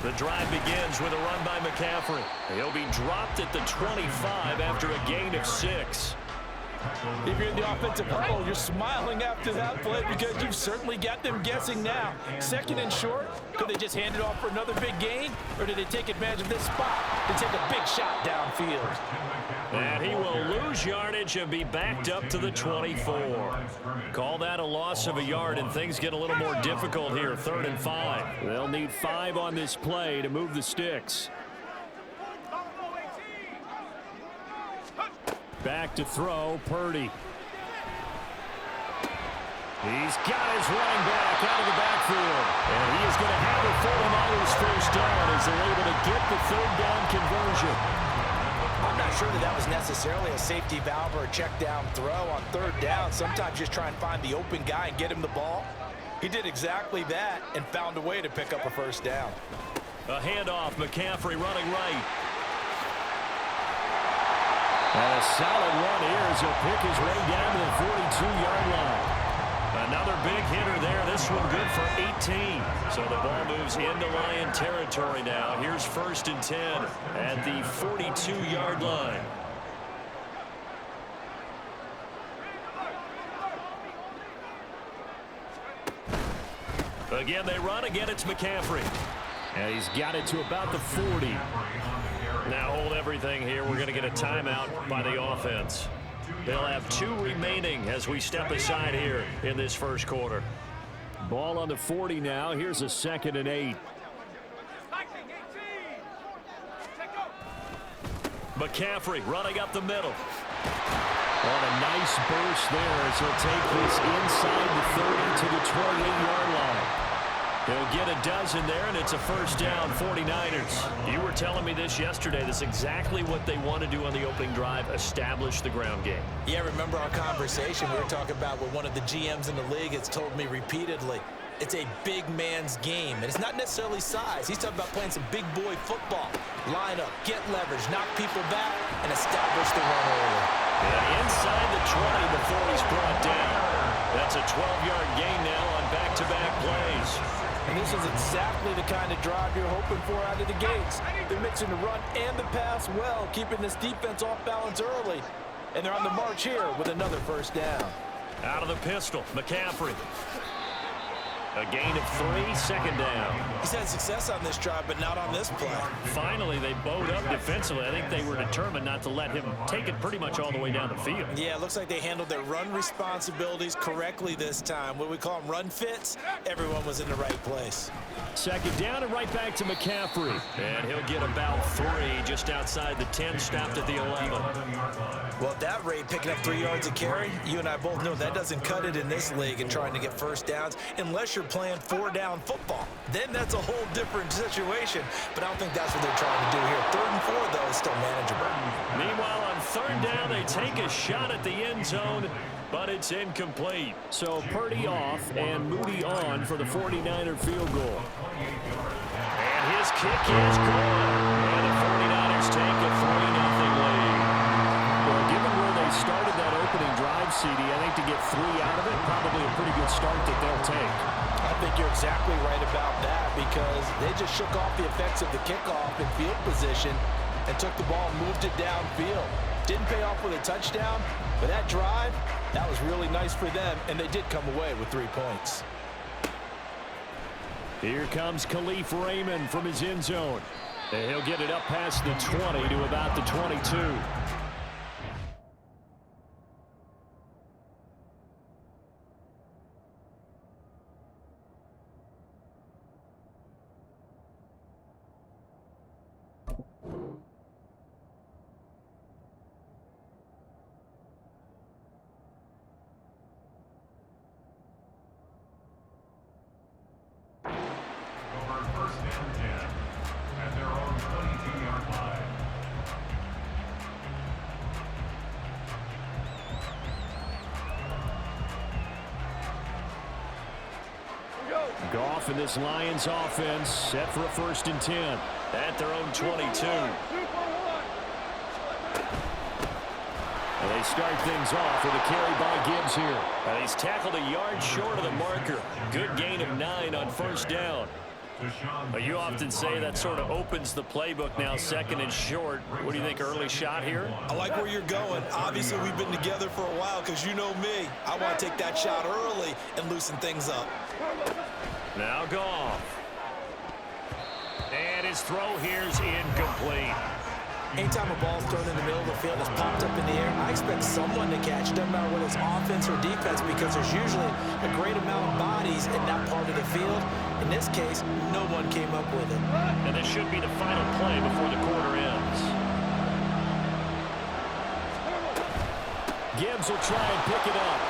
The drive begins with a run by McCaffrey. He'll be dropped at the 25 after a gain of 6. If you're in the offensive huddle, you're smiling after that play because you've certainly got them guessing now. Second and short, could they just hand it off for another big gain, or did they take advantage of this spot to take a big shot downfield? And he will lose yardage and be backed up to the 24. Call that a loss of a yard, and things get a little more difficult here. 3rd and 5. They'll need 5 on this play to move the sticks. Back to throw, Purdy. He's got his running back out of the backfield. And he is going to have a 49ers first down as they're able to get the 3rd down conversion. I'm not sure that was necessarily a safety valve or a check down throw on 3rd down. Sometimes just try and find the open guy and get him the ball. He did exactly that and found a way to pick up a first down. A handoff, McCaffrey running right. And a solid run here as he'll pick his way down to the 42-yard line. Another big hitter there. This one good for 18. So the ball moves into Lion territory now. Here's 1st and 10 at the 42-yard line. Again, they run. Again, it's McCaffrey. And he's got it to about the 40. Now hold everything here. We're going to get a timeout by the offense. They'll have 2 remaining as we step aside here in this first quarter. Ball on the 40 now. Here's a 2nd and 8. McCaffrey running up the middle. On a nice burst there as he'll take this inside the 30 to the 28-yard line. He'll get a dozen there, and it's a first down, 49ers. You were telling me this yesterday. That's exactly what they want to do on the opening drive, establish the ground game. Yeah, remember our conversation? We were talking about what one of the GMs in the league has told me repeatedly. It's a big man's game, and it's not necessarily size. He's talking about playing some big boy football. Line up, get leverage, knock people back, and establish the run early. And inside the 20 before he's brought down. That's a 12-yard gain now on back-to-back plays. And this is exactly the kind of drive you're hoping for out of the gates. They're mixing the run and the pass well, keeping this defense off balance early. And they're on the march here with another first down. Out of the pistol, McCaffrey. A gain of 3, 2nd down. He's had success on this drive, but not on this play. Finally, they bowed up defensively. I think they were determined not to let him take it pretty much all the way down the field. Yeah, it looks like they handled their run responsibilities correctly this time. What we call them run fits, everyone was in the right place. 2nd down and right back to McCaffrey. And he'll get about 3 just outside the 10, stopped at the 11. Well, at that rate, picking up 3 yards a carry, you and I both know that doesn't cut it in this league and trying to get first downs unless you're playing 4-down football. Then that's a whole different situation, but I don't think that's what they're trying to do here. 3rd and 4, though, is still manageable. Meanwhile, on 3rd down, they take a shot at the end zone, but it's incomplete. So Purdy off and Moody on for the 49er field goal. And his kick is good. And the 49ers take a 3-0 lead. Well, given where they started that opening drive, CD, I think to get 3 out of it, probably a pretty good start that they'll take. I think you're exactly right about that because they just shook off the effects of the kickoff and field position and took the ball and moved it downfield. Didn't pay off with a touchdown, but that drive, that was really nice for them, and they did come away with 3 points. Here comes Khalif Raymond from his end zone. And he'll get it up past the 20 to about the 22. Goff and this Lions offense set for a 1st and 10 at their own 22. And they start things off with a carry by Gibbs here. And he's tackled a yard short of the marker. Good gain of 9 on 1st down. Well, you often say that sort of opens the playbook now, second and short. What do you think, early shot here? I like where you're going. Obviously, we've been together for a while because you know me. I want to take that shot early and loosen things up. Now Goff. And his throw here's incomplete. Anytime a ball's thrown in the middle of the field that's popped up in the air, I expect someone to catch it, doesn't matter whether it's offense or defense, because there's usually a great amount of bodies in that part of the field. In this case, no one came up with it. And this should be the final play before the quarter ends. Gibbs will try and pick it up.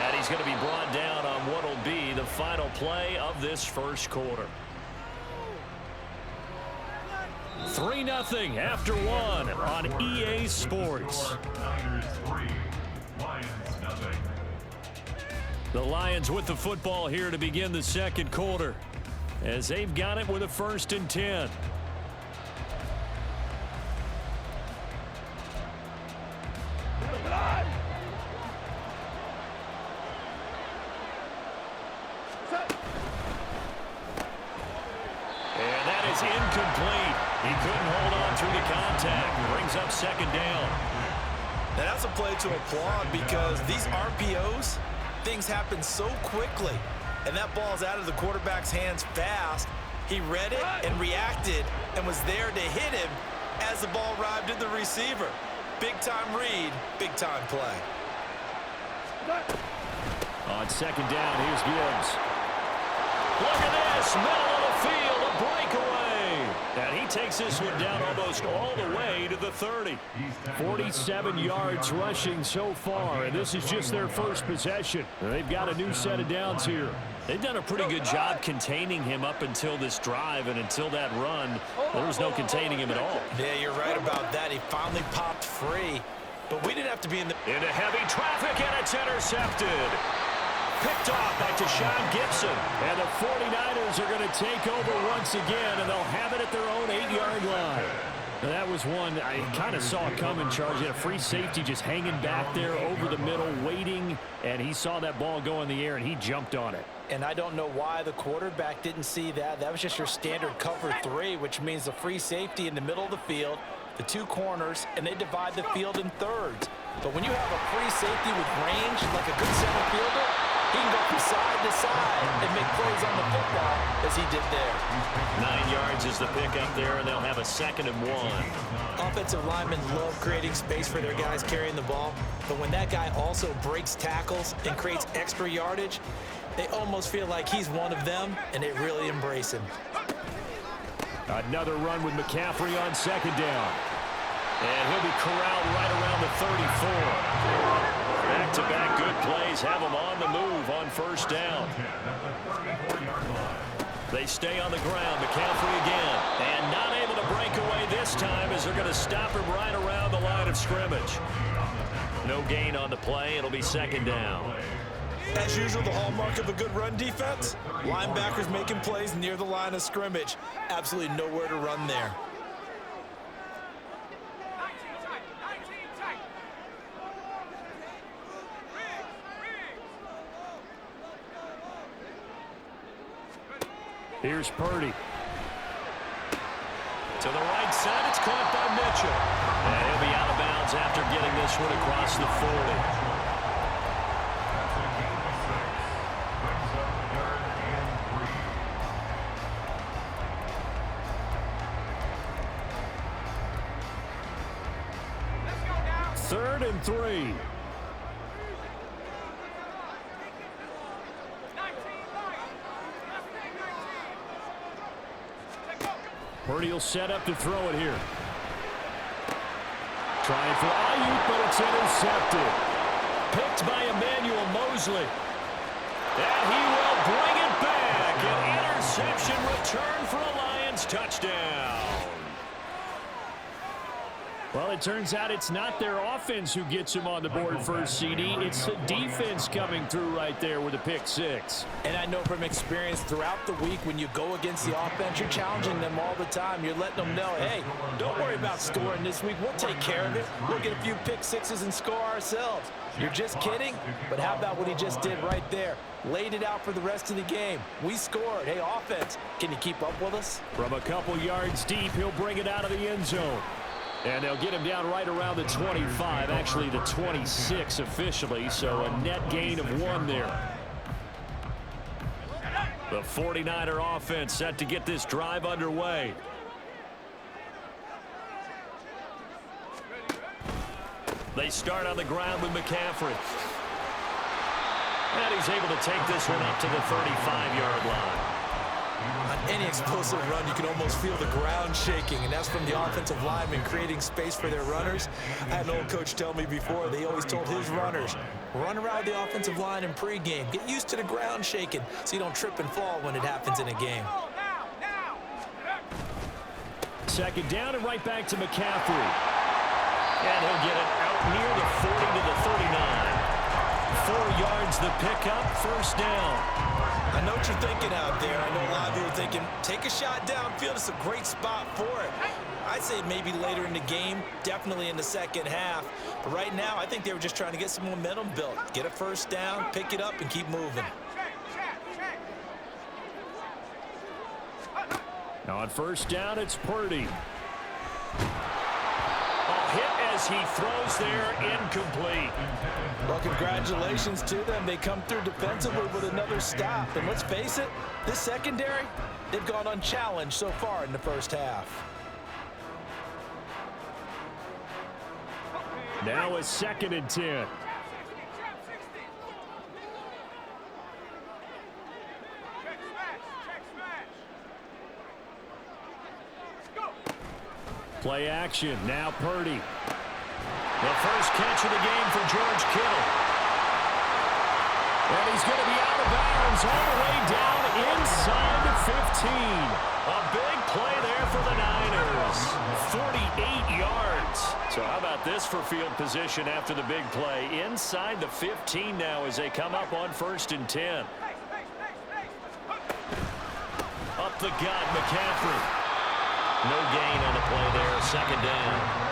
And he's going to be brought down on what will be the final play of this first quarter. 3-0 after one on EA Sports. The Lions with the football here to begin the second quarter, as they've got it with a 1st and 10. And that is incomplete. He couldn't hold on through the contact. Brings up 2nd down. Now that's a play to applaud because these RPOs, things happen so quickly. And that ball's out of the quarterback's hands fast. He read it and reacted and was there to hit him as the ball arrived at the receiver. Big-time read, big-time play. On 2nd down, here's Gibbs. Look at this, middle of the field, a breakaway. And he takes this one down almost all the way to the 30. 47 yards rushing so far, and this is just their first possession. They've got a new set of downs here. They've done a pretty good job containing him up until this drive, and until that run, there was no containing him at all. Yeah, you're right about that. He finally popped free, but we didn't have to be into heavy traffic, and it's intercepted. Picked off by Deshaun Gibson. And the 49ers are going to take over once again, and they'll have it at their own 8-yard line. And that was one I kind of saw coming, Charles. You had a free safety just hanging back there over the middle, waiting, and he saw that ball go in the air, and he jumped on it. And I don't know why the quarterback didn't see that. That was just your standard cover 3, which means the free safety in the middle of the field, the 2 corners, and they divide the field in thirds. But when you have a free safety with range, like a good center fielder, he can go from side to side and make plays on the football as he did there. 9 yards is the pick up there, and they'll have a 2nd and 1. Offensive linemen love creating space for their guys carrying the ball, but when that guy also breaks tackles and creates extra yardage, they almost feel like he's one of them, and they really embrace him. Another run with McCaffrey on 2nd down. And he'll be corralled right around the 34. Back-to-back good plays have him on the move on 1st down. They stay on the ground. McCaffrey again. And not able to break away this time as they're going to stop him right around the line of scrimmage. No gain on the play. It'll be 2nd down. As usual, the hallmark of a good run defense, linebackers making plays near the line of scrimmage. Absolutely nowhere to run there. Here's Purdy. To the right side, it's caught by Mitchell. And he'll be out of bounds after getting this one across the 40. Third and 3. Purdy will set up to throw it here. Trying for Ayuk, but it's intercepted. Picked by Emmanuel Mosley. And he will bring it back. An interception return for a Lions touchdown. Well, it turns out it's not their offense who gets him on the board first, CD. It's the defense coming through right there with a pick six. And I know from experience throughout the week when you go against the offense, you're challenging them all the time. You're letting them know, hey, don't worry about scoring this week. We'll take care of it. We'll get a few pick sixes and score ourselves. You're just kidding? But how about what he just did right there? Laid it out for the rest of the game. We scored. Hey, offense, can you keep up with us? From a couple yards deep, he'll bring it out of the end zone. And they'll get him down right around the 25, actually the 26 officially, so a net gain of 1 there. The 49er offense set to get this drive underway. They start on the ground with McCaffrey. And he's able to take this one up to the 35-yard line. On any explosive run, you can almost feel the ground shaking, and that's from the offensive linemen creating space for their runners. I had an old coach tell me before, they always told his runners, run around the offensive line in pregame. Get used to the ground shaking so you don't trip and fall when it happens in a game. Second down and right back to McCaffrey. And he'll get it out near the 40 to the 39. 4 yards the pickup, first down. I know what you're thinking out there. I know a lot of you are thinking, take a shot downfield. It's a great spot for it. I'd say maybe later in the game, definitely in the second half. But right now, I think they were just trying to get some momentum built. Get a first down, pick it up, and keep moving. Now on first down, it's Purdy. Hit as he throws there, incomplete. Well, congratulations to them. They come through defensively with another stop. And let's face it, this secondary, they've gone unchallenged so far in the first half. Now a 2nd and 10. Play action. Now Purdy. The first catch of the game for George Kittle. And he's going to be out of bounds all the way down inside the 15. A big play there for the Niners. 48 yards. So how about this for field position after the big play? Inside the 15 now as they come up on 1st and 10. Up the gut, McCaffrey. No gain on the play there, 2nd down.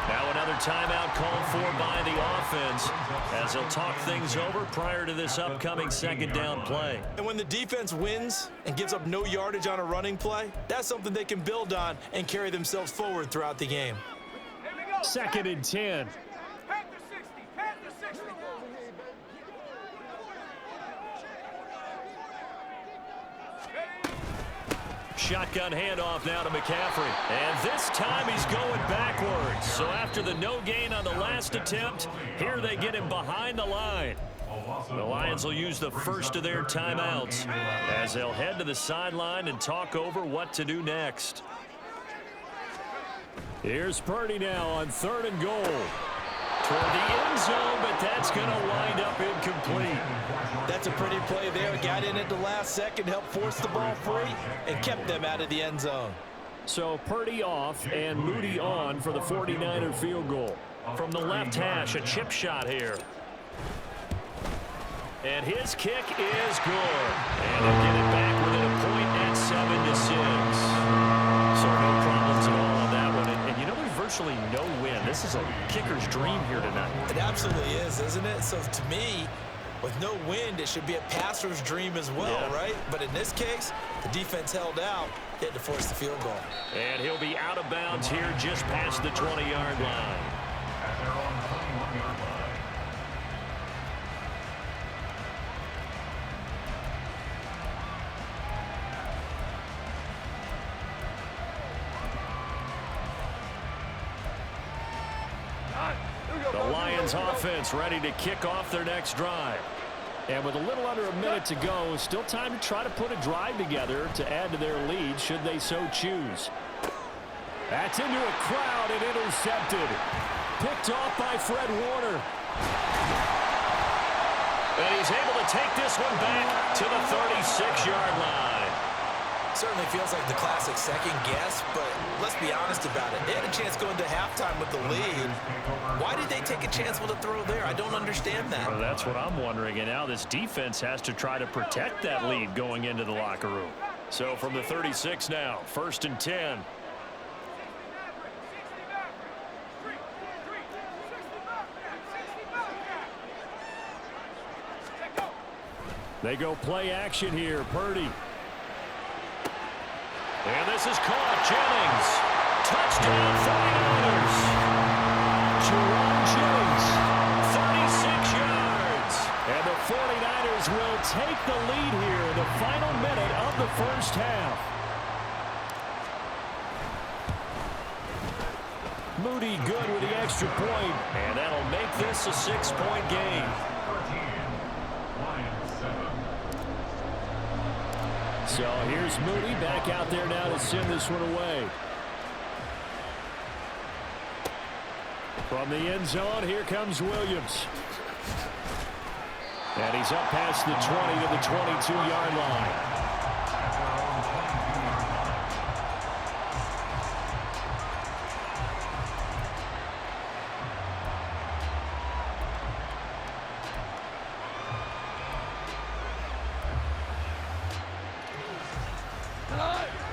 Now another timeout called for by the offense as they'll talk things over prior to this upcoming 2nd down play. And when the defense wins and gives up no yardage on a running play, that's something they can build on and carry themselves forward throughout the game. 2nd and 10. Shotgun handoff now to McCaffrey. And this time he's going backwards. So after the no gain on the last attempt, here they get him behind the line. The Lions will use the first of their timeouts as they'll head to the sideline and talk over what to do next. Here's Purdy now on 3rd and goal. Toward the end zone, but that's going to wind up incomplete. That's a pretty play there. Got in at the last second, helped force the ball free, and kept them out of the end zone. So Purdy off and Moody on for the 49er field goal. From the left hash, a chip shot here. And his kick is good. And they'll get it back within a point at 7-6. So no problems at all on that one. And you know, there's virtually no win. This is a kicker's dream here tonight. It absolutely is, isn't it? So to me, with no wind, it should be a passer's dream as well, right? But in this case, the defense held out. They had to force the field goal. And he'll be out of bounds here just past the 20-yard line. The Lions offense ready to kick off their next drive. And with a little under a minute to go, still time to try to put a drive together to add to their lead should they so choose. That's into a crowd and intercepted. Picked off by Fred Warner. And he's able to take this one back to the 36-yard line. Certainly feels like the classic second guess, but let's be honest about it. They had a chance going to halftime with the lead. Why did they take a chance with a throw there? I don't understand that. Well, that's what I'm wondering, and now this defense has to try to protect that lead going into the locker room. So from the 36 now, 1st and 10. They go play action here. Purdy. And this is caught. Jennings. Touchdown 49ers. Jerome Jennings. 36 yards. And the 49ers will take the lead here in the final minute of the first half. Moody good with the extra point. And that'll make this a 6-point game. So here's Moody back out there now to send this one away. From the end zone, here comes Williams. And he's up past the 20 to the 22-yard line.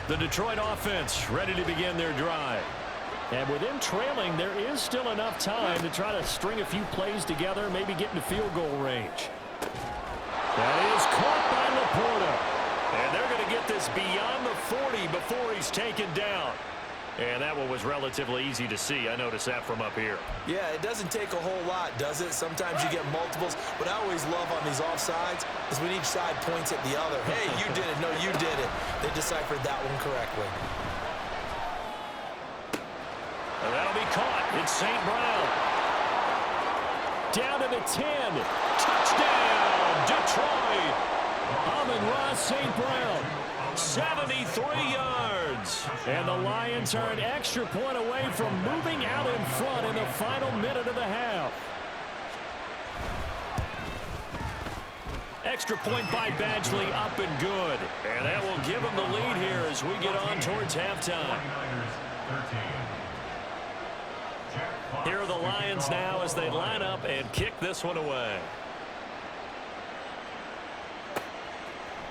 The Detroit offense ready to begin their drive. And with them trailing, there is still enough time to try to string a few plays together, maybe get into field goal range. That is caught by Laporta. And they're going to get this beyond the 40 before he's taken down. And that one was relatively easy to see. I noticed that from up here. Yeah, it doesn't take a whole lot, does it? Sometimes you get multiples. What I always love on these offsides is when each side points at the other. Hey, you did it. No, you did it. They deciphered that one correctly. And that'll be caught. It's St. Brown. Down to the 10. Touchdown, Detroit. Amon-Ra St. Brown. 73 yards. And the Lions are an extra point away from moving out in front in the final minute of the half. Extra point by Badgley, up and good. And that will give them the lead here as we get on towards halftime. Here are the Lions now as they line up and kick this one away.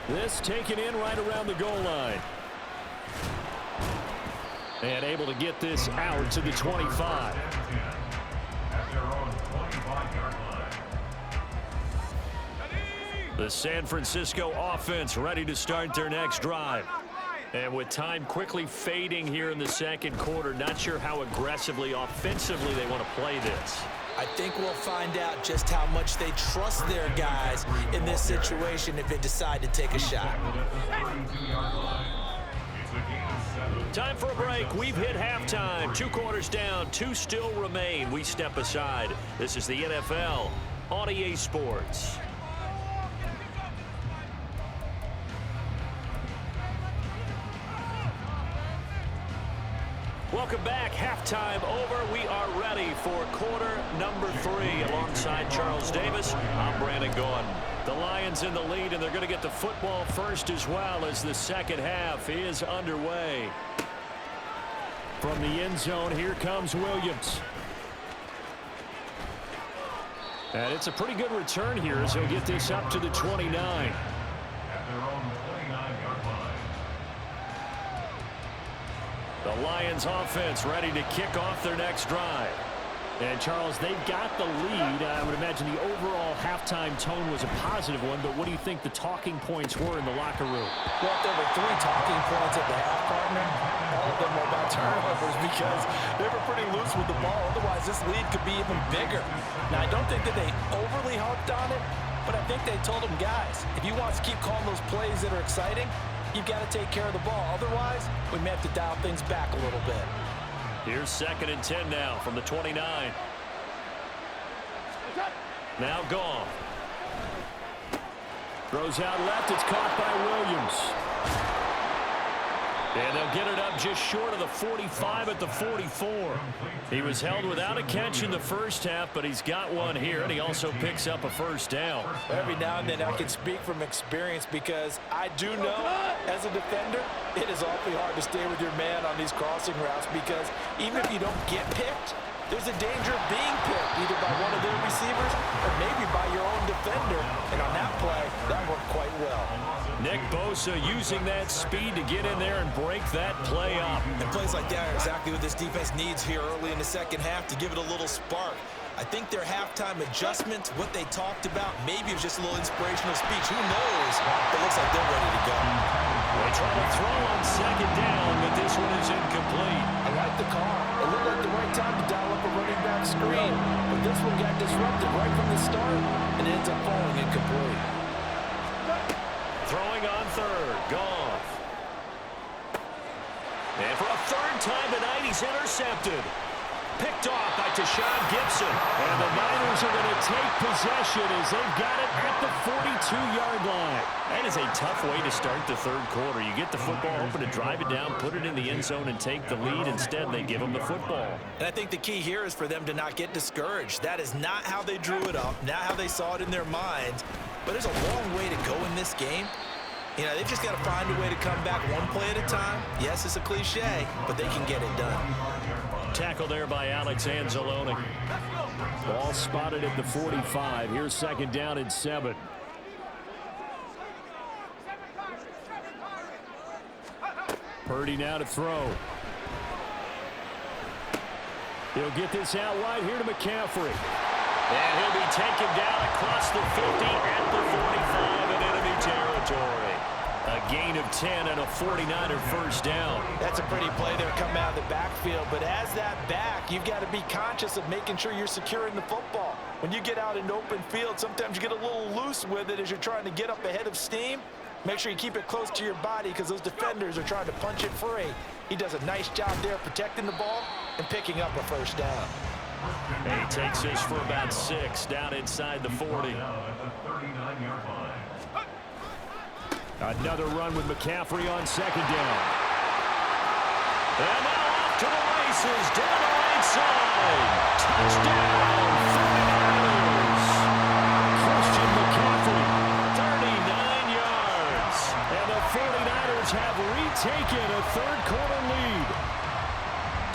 This taken in right around the goal line. And able to get this out to the 25. The San Francisco offense ready to start their next drive. And with time quickly fading here in the second quarter, not sure how aggressively, offensively they want to play this. I think we'll find out just how much they trust their guys in this situation if they decide to take a shot. Time for a break. We've hit halftime. 2 quarters down, 2 still remain. We step aside. This is the NFL on EA Sports. Welcome back. Halftime over. We are ready for quarter number 3. Alongside Charles Davis, I'm Brandon Gordon. The Lions in the lead, and they're going to get the football first as well as the second half is underway. From the end zone, here comes Williams. And it's a pretty good return here as he'll get this up to the 29. The Lions offense ready to kick off their next drive. And, Charles, they've got the lead. I would imagine the overall halftime tone was a positive one, but what do you think the talking points were in the locker room? Well, if there were 3 talking points at the half, partner, all of them were about turnovers because they were pretty loose with the ball. Otherwise, this lead could be even bigger. Now, I don't think that they overly harped on it, but I think they told them, guys, if you want to keep calling those plays that are exciting, you've got to take care of the ball. Otherwise, we may have to dial things back a little bit. Here's 2nd and 10 now from the 29. Now gone. Throws out left. It's caught by Williams. And they'll get it up just short of the 45 at the 44. He was held without a catch in the first half, but he's got one here, and he also picks up a first down. Every now and then I can speak from experience because I do know as a defender, it is awfully hard to stay with your man on these crossing routes because even if you don't get picked, there's a danger of being picked either by one of their receivers or maybe by your own defender. And on that play, that worked quite well. Nick Bosa using that speed to get in there and break that play up. And plays like that are exactly what this defense needs here early in the second half to give it a little spark. I think their halftime adjustments, what they talked about, maybe it was just a little inspirational speech. Who knows? It looks like they're ready to go. They try to throw on second down, but this one is incomplete. I like the call. It looked like the right time to dial up a running back screen. But this one got disrupted right from the start and ends up falling incomplete. Throwing on third. Goff. And for a third time tonight, he's intercepted. Picked off by Tashawn Gibson. And the Niners are going to take possession as they've got it at the 42-yard line. That is a tough way to start the third quarter. You get the football open to drive it down, put it in the end zone, and take the lead. Instead, they give them the football. And I think the key here is for them to not get discouraged. That is not how they drew it up, not how they saw it in their minds. But there's a long way to go in this game. You know, they've just got to find a way to come back one play at a time. Yes, it's a cliche, but they can get it done. Tackle there by Alex Anzalone. Ball spotted at the 45. Here's second down and 7. Purdy now to throw. He'll get this out wide here to McCaffrey. And he'll be taken down across the 50 at the 45 in enemy territory. A gain of 10 and a 49er first down. That's a pretty play there coming out of the backfield. But as that back, you've got to be conscious of making sure you're securing the football. When you get out in open field, sometimes you get a little loose with it as you're trying to get up ahead of steam. Make sure you keep it close to your body because those defenders are trying to punch it free. He does a nice job there protecting the ball and picking up a first down. And he takes this for about 6 down inside the 40. Another run with McCaffrey on second down. And now off to the races down the right side. Touchdown, 49ers. Christian McCaffrey, 39 yards. And the 49ers have retaken a third quarter lead.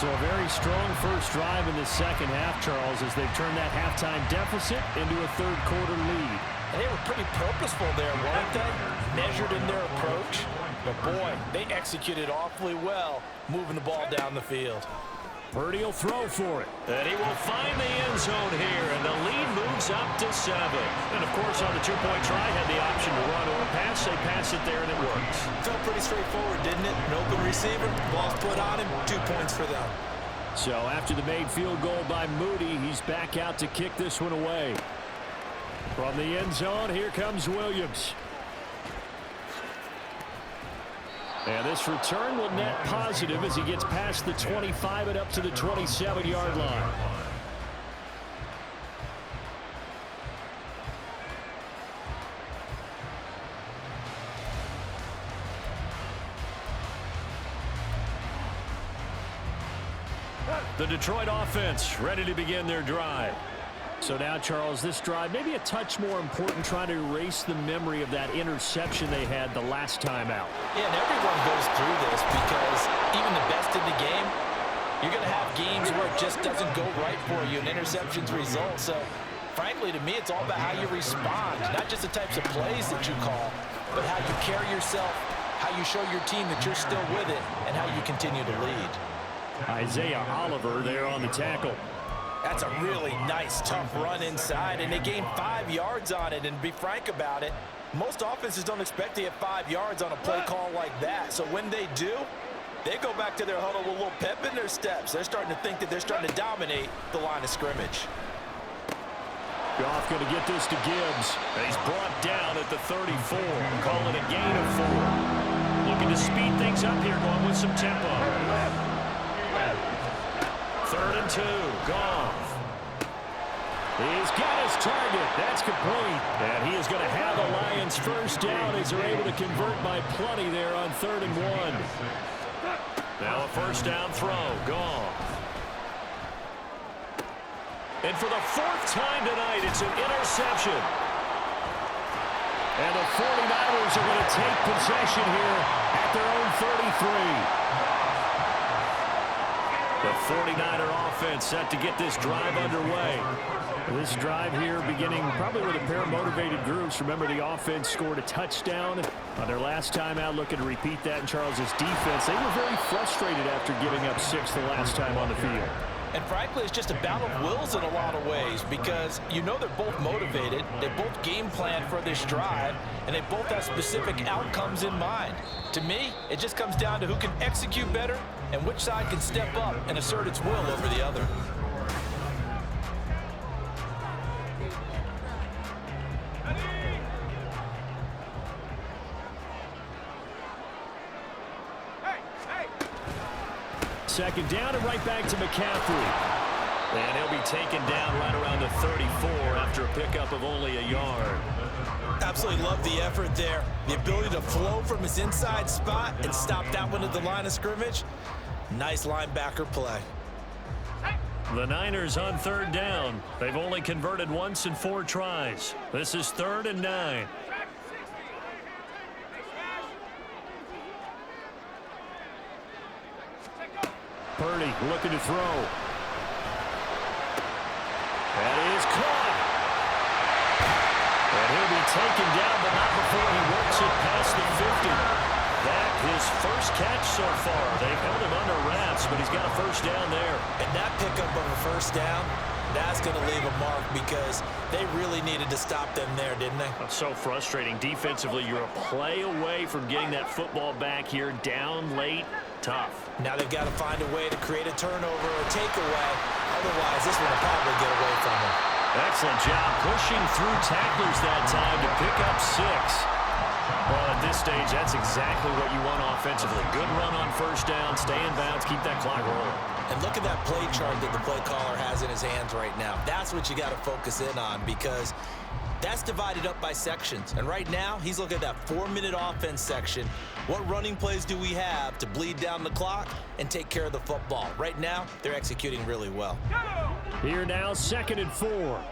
So a very strong first drive in the second half, Charles, as they've turned that halftime deficit into a third quarter lead. And they were pretty purposeful there, weren't they? Measured in their approach. But, boy, they executed awfully well moving the ball down the field. Purdy will throw for it. And he will find the end zone here, and the lead moves up to 7. And, of course, on the two-point try, had the option to run or pass. They pass it there, and it works. Felt pretty straightforward, didn't it? An open receiver, ball's put on him, 2 points for them. So after the made field goal by Moody, he's back out to kick this one away. From the end zone, here comes Williams. And this return will net positive as he gets past the 25 and up to the 27-yard line. The Detroit offense ready to begin their drive. So now, Charles, this drive maybe a touch more important, trying to erase the memory of that interception they had the last time out. Yeah, and everyone goes through this because even the best in the game, you're going to have games where it just doesn't go right for you, and interceptions result. So, frankly, to me, it's all about how you respond, not just the types of plays that you call, but how you carry yourself, how you show your team that you're still with it, and how you continue to lead. Isaiah Oliver there on the tackle. That's a really nice, tough run inside, and they gained 5 yards on it. And to be frank about it, most offenses don't expect to get 5 yards on a play call like that. So when they do, they go back to their huddle with a little pep in their steps. They're starting to think that they're starting to dominate the line of scrimmage. Goff going to get this to Gibbs. And he's brought down at the 34. Call it a gain of 4. Looking to speed things up here, going with some tempo. 3rd and 2. Goff. He's got his target. That's complete. And he is going to have the Lions first down as they're able to convert by plenty there on 3rd and 1. Now a first down throw. Goff. And for the fourth time tonight, it's an interception. And the 49ers are going to take possession here at their own 33. The 49er offense set to get this drive underway. This drive here beginning probably with a pair of motivated groups. Remember, the offense scored a touchdown on their last time out, looking to repeat that in Charles's defense. They were very frustrated after giving up 6 the last time on the field. And frankly, it's just a battle of wills in a lot of ways because you know they're both motivated, they both game plan for this drive, and they both have specific outcomes in mind. To me, it just comes down to who can execute better and which side can step up and assert its will over the other. Second down and right back to McCaffrey. And he'll be taken down right around the 34 after a pickup of only a yard. Absolutely love the effort there. The ability to flow from his inside spot and stop that one at the line of scrimmage. Nice linebacker play. The Niners on third down. They've only converted once in 4 tries. This is 3rd and 9. Purdy looking to throw. That is caught. And he'll be taken down, but not before he works it past the 50. That his first catch so far. They've held him under wraps, but he's got a first down there. And that pickup of a first down, that's going to leave a mark because they really needed to stop them there, didn't they? That's so frustrating. Defensively, you're a play away from getting that football back here, down late. Tough. Now they've got to find a way to create a turnover or takeaway. Otherwise, this one will probably get away from them. Excellent job pushing through tacklers that time to pick up 6. Well, at this stage, that's exactly what you want offensively. Good run on first down, stay in bounds, keep that clock rolling. And look at that play chart that the play caller has in his hands right now. That's what you got to focus in on because that's divided up by sections. And right now, he's looking at that 4-minute offense section. What running plays do we have to bleed down the clock and take care of the football? Right now, they're executing really well. Here now, 2nd and 4.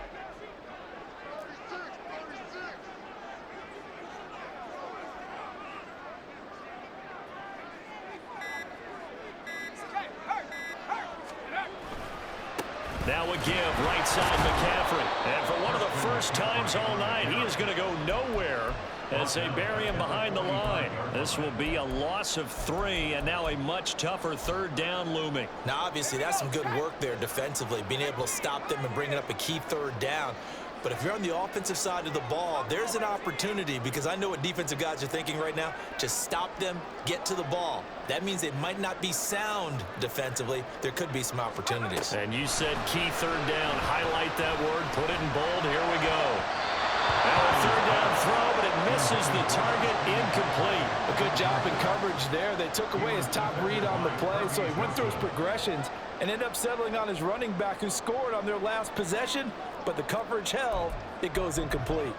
Now a give, right side McCaffrey. And for one of the first times all night, he is going to go nowhere as they bury him behind the line. This will be a loss of 3, and now a much tougher 3rd down looming. Now, obviously, that's some good work there defensively, being able to stop them and bringing up a key 3rd down. But if you're on the offensive side of the ball, there's an opportunity because I know what defensive guys are thinking right now. Just stop them, get to the ball. That means they might not be sound defensively. There could be some opportunities. And you said key 3rd down. Highlight that word. Put it in bold. Here we go. Now a 3rd down throw, but it misses the target. Incomplete. A good job in coverage there. They took away his top read on the play, so he went through his progressions and ended up settling on his running back who scored on their last possession, but the coverage held. It goes incomplete.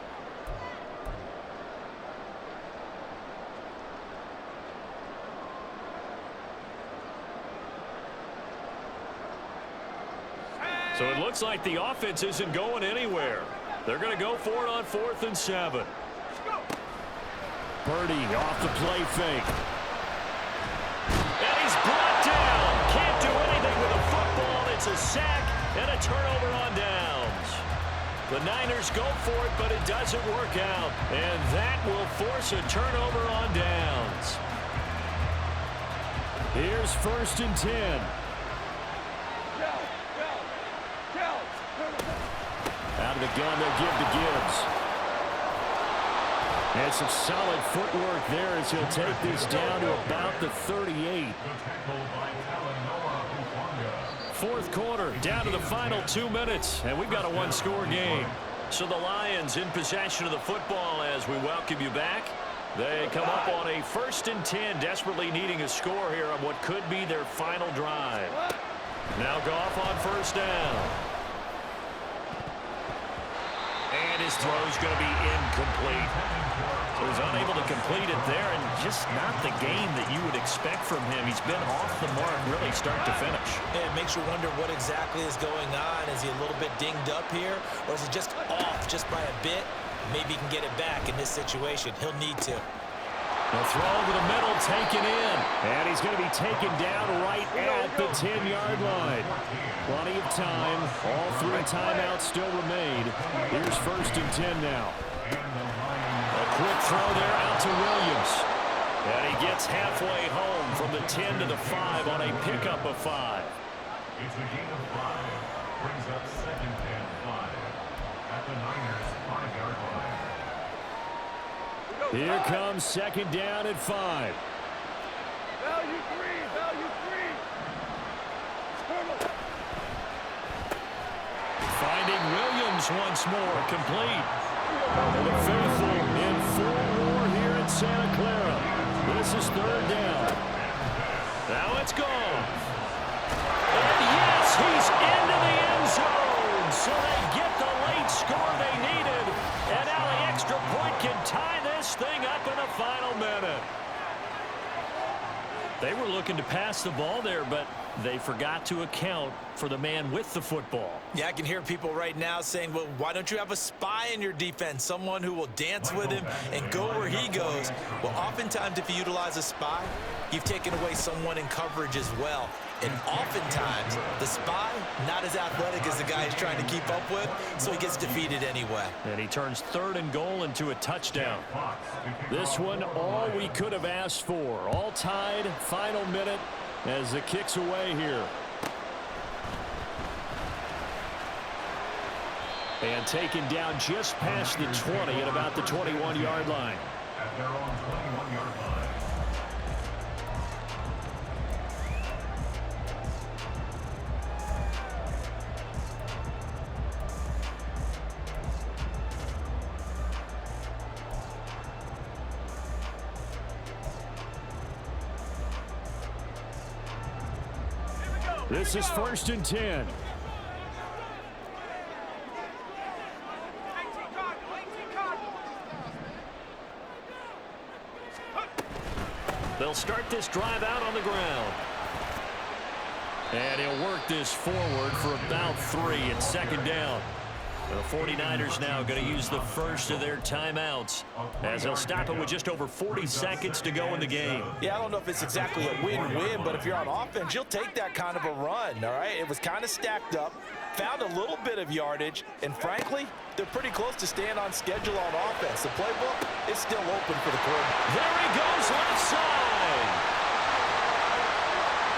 So it looks like the offense isn't going anywhere. They're going to go for it on 4th and 7. Purdy off the play fake. And he's brought down. Can't do anything with a football. It's a sack and a turnover on downs. The Niners go for it, but it doesn't work out. And that will force a turnover on downs. Here's 1st and 10. Out of the gun, they'll give to Gibbs. And some solid footwork there as he'll take this down to about the 38. 4th quarter, down to the final 2 minutes, and we've got a 1-score game. So the Lions in possession of the football as we welcome you back. They come up on a 1st and 10, desperately needing a score here on what could be their final drive. Now Goff on 1st down. And his throw is going to be incomplete. So he's unable to complete it there, and just not the game that you would expect from him. He's been off the mark really start to finish. Yeah, it makes you wonder what exactly is going on. Is he a little bit dinged up here, or is he just off just by a bit? Maybe he can get it back in this situation. He'll need to. The throw over the middle, taken in. And he's going to be taken down right at the 10-yard line. Plenty of time. All 3 timeouts still remain. Here's 1st and 10 now. A quick throw there out to Williams. And he gets halfway home from the 10 to the 5 on a pickup of 5. It's a gain of 5. Brings up 2nd and 5 at the Niners' 5-yard line. Here comes 2nd down at 5. Value 3, value 3. Finding Williams once more, complete. The faithful in full war here in Santa Clara. This is 3rd down. Now it's gone. And yes, he's into the end zone. So they get the late score they needed. And now the extra point can tie this thing up in the final minute. They were looking to pass the ball there, but they forgot to account for the man with the football. Yeah, I can hear people right now saying, well, why don't you have a spy in your defense, someone who will dance with him and go where he goes? Well, oftentimes if you utilize a spy, you've taken away someone in coverage as well. And oftentimes, the spy, not as athletic as the guy he's trying to keep up with, so he gets defeated anyway. And he turns 3rd and goal into a touchdown. This one, all we could have asked for. All tied, final minute as the kick's away here. And taken down just past the 20 at about the 21-yard line. At their own 21-yard line. This is 1st and 10. They'll start this drive out on the ground. And he'll work this forward for about 3 at 2nd down. The 49ers now going to use the first of their timeouts as they'll stop it with just over 40 seconds to go in the game. Yeah, I don't know if it's exactly a win-win, but if you're on offense, you'll take that kind of a run, all right? It was kind of stacked up, found a little bit of yardage, and frankly, they're pretty close to staying on schedule on offense. The playbook is still open for the quarterback. There he goes, left side.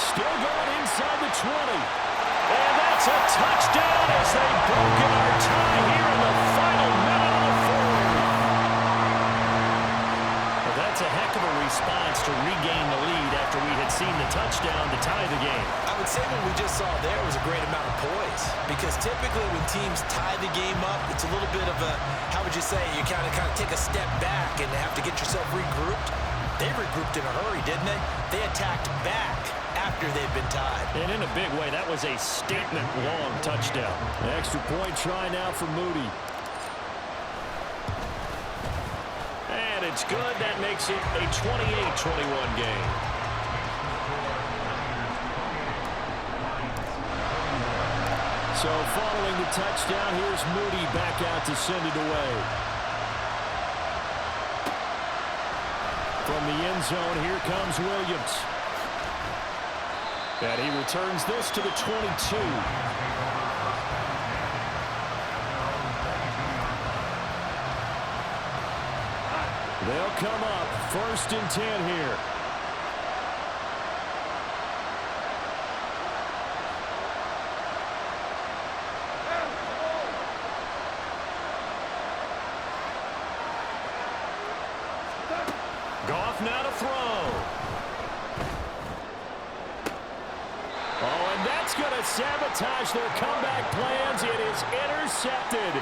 Still going inside the 20. And that's a touchdown as they've broken our tie here in the final minute of the 4th. Well, that's a heck of a response to regain the lead after we had seen the touchdown to tie the game. I would say what we just saw there was a great amount of poise, because typically when teams tie the game up, it's a little bit of a, how would you say, you kind of take a step back and have to get yourself regrouped. They regrouped in a hurry, didn't they? They attacked back after they've been tied. And in a big way, that was a statement-long touchdown. An extra point try now for Moody. And it's good. That makes it a 28-21 game. So following the touchdown, here's Moody back out to send it away. From the end zone, here comes Williams. And he returns this to the 22. They'll come up 1st and 10 here. Goff now to throw. Oh, and that's going to sabotage their comeback plans. It is intercepted.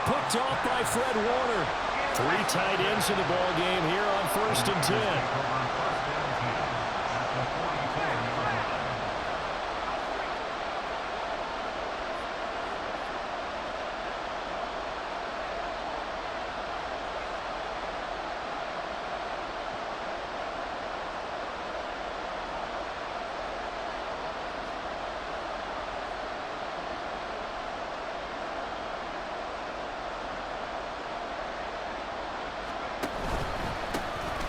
Picked off by Fred Warner. 3 tight ends in the ball game here on 1st and 10.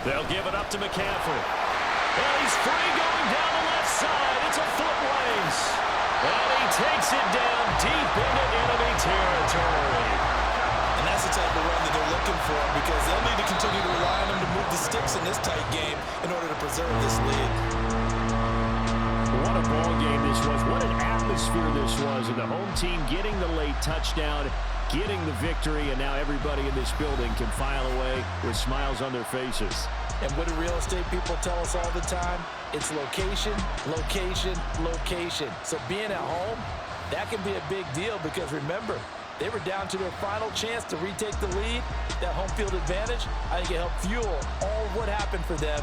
They'll give it up to McCaffrey. And he's free going down the left side. It's a foot race. And he takes it down deep into enemy territory. And that's the type of run that they're looking for, because they'll need to continue to rely on him to move the sticks in this tight game in order to preserve this lead. What a ball game this was. What an atmosphere this was. And the home team getting the late touchdown, getting the victory, and now everybody in this building can file away with smiles on their faces. And what do real estate people tell us all the time? It's location, location, location. So being at home, that can be a big deal, because remember, they were down to their final chance to retake the lead. That home field advantage, I think it helped fuel all of what happened for them